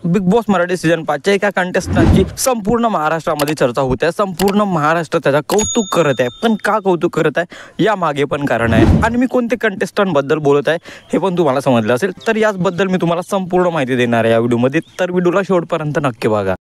Big boss Marathi season 5 च्या एका कंटेस्टंटची संपूर्ण महाराष्ट्रामध्ये चर्चा होते आहे। संपूर्ण महाराष्ट्र त्याचा कौतुक करत आहे। पण का कौतुक करत आहे या मागे पण कारण आहे आणि मी कोणते कंटेस्टंट बद्दल बोलत आहे हे पण तुम्हाला समजलं असेल। तर याच बद्दल मी तुम्हाला संपूर्ण माहिती देणार आहे या व्हिडिओमध्ये, तर व्हिडिओला शेवटपर्यंत नक्की बघा।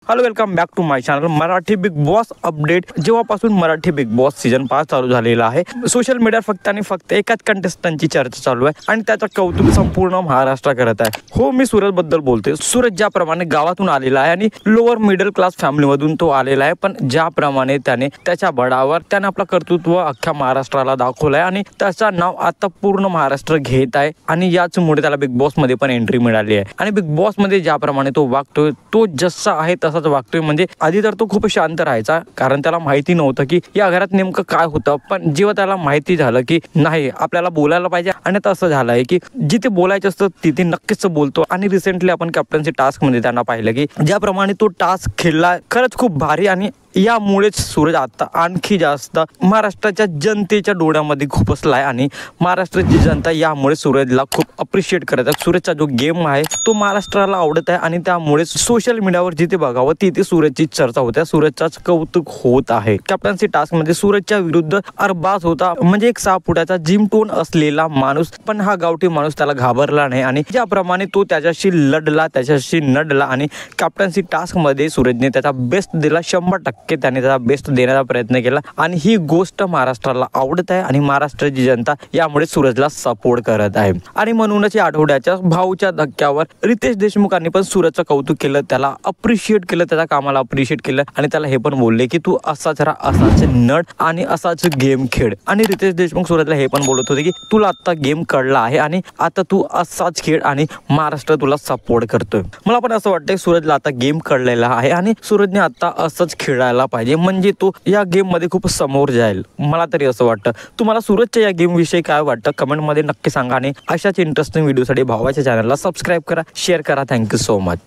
Hello, welcome back to my channel Marathi Bigg Boss update. जेव्हापासून मराठी बिग बॉस सीझन 5 चालू झालेला आहे, सोशल मीडिया फक्त आणि फक्त एकाच कंटेस्टंटची चर्चा चालू आहे आणि त्याचं कौतुक संपूर्ण महाराष्ट्र करत आहे। हो, मी सूरज बद्दल बोलते। सूरज ज्याप्रमाणे गावातून आलेला आहे आणि लोअर मिडल क्लास फॅमिलीमधून तो आलेला आहे, पण ज्याप्रमाणे त्याने त्याच्या बळावर त्याने आपलं कर्तृत्व अख्ख्या महाराष्ट्राला दाखवलंय आणि त्याचं नाव आता पूर्ण महाराष्ट्र घेत आहे आणि याचमुळे त्याला बिग बॉस मध्ये पण एंट्री मिळाली आहे। आणि बिग बॉस मध्ये ज्याप्रमाणे तो वागतोय, तो जसा आहे तसा वागतोय। म्हणजे आधी तर तो खूप शांत राहायचा, कारण त्याला माहिती नव्हतं की या घरात नेमकं काय होतं। पण जेव्हा त्याला माहिती झालं की नाही आपल्याला बोलायला पाहिजे, आणि तसं झालंय की जिथे बोलायचं असतं तिथे नक्कीच बोलतो। आणि रिसेंटली आपण कॅप्टन्सी टास्क मध्ये त्यांना पाहिलं की ज्याप्रमाणे तो टास्क खेळला खरंच खूप भारी, आणि यामुळेच सूरज आता आणखी जास्त महाराष्ट्राच्या जनतेच्या डोळ्यामध्ये खुपसलाय आणि महाराष्ट्राची जनता यामुळे सूरजला खूप अप्रिशिएट करत आहे। सूरजचा जो गेम आहे तो महाराष्ट्राला आवडत आहे आणि त्यामुळे सोशल मीडियावर जिथे बघावं तिथे सूरजची चर्चा होते, सूरजचाच कौतुक होत आहे। कॅप्टन्सी टास्क मध्ये सूरजच्या विरुद्ध अरबाज होता, म्हणजे एक 6 फुटाचा जिम टोन असलेला माणूस, पण हा गावठी माणूस त्याला घाबरला नाही आणि ज्याप्रमाणे तो त्याच्याशी लढला, त्याच्याशी नडला आणि कॅप्टन्सी टास्क मध्ये सूरजने त्याचा बेस्ट दिला। 100% त्याने त्याचा बेस्ट देण्याचा प्रयत्न केला आणि ही गोष्ट महाराष्ट्राला आवडत आहे आणि महाराष्ट्राची जनता यामुळे सूरजला सपोर्ट करत आहे। आणि म्हणूनच या आठवड्याच्या भाऊच्या धक्क्यावर रितेश देशमुखांनी पण सूरजचं कौतुक केलं, त्याला अप्रिशिएट केलं, त्याच्या कामाला अप्रिशिएट केलं आणि त्याला हे पण बोलले की तू असाच राहा, असाच नड आणि असाच गेम खेळ। आणि रितेश देशमुख सूरजला हे पण बोलत होते की तुला आता गेम कळला आहे आणि आता तू असाच खेळ आणि महाराष्ट्र तुला सपोर्ट करतोय। मला पण असं वाटतंय सूरजला आता गेम कळलेला आहे आणि सूरजने आता असंच खेळायला पाहिजे, म्हणजे तो या गेम मध्ये खूप समोर जाईल, मला तरी असं वाटतं। तुम्हाला सूरजच्या या गेम विषयी काय वाटतं कमेंट मध्ये नक्की सांगा आणि अशाच इंटरेस्टिंग व्हिडिओसाठी भावाच्या चॅनलला सबस्क्राईब करा, शेअर करा। Thank you so much.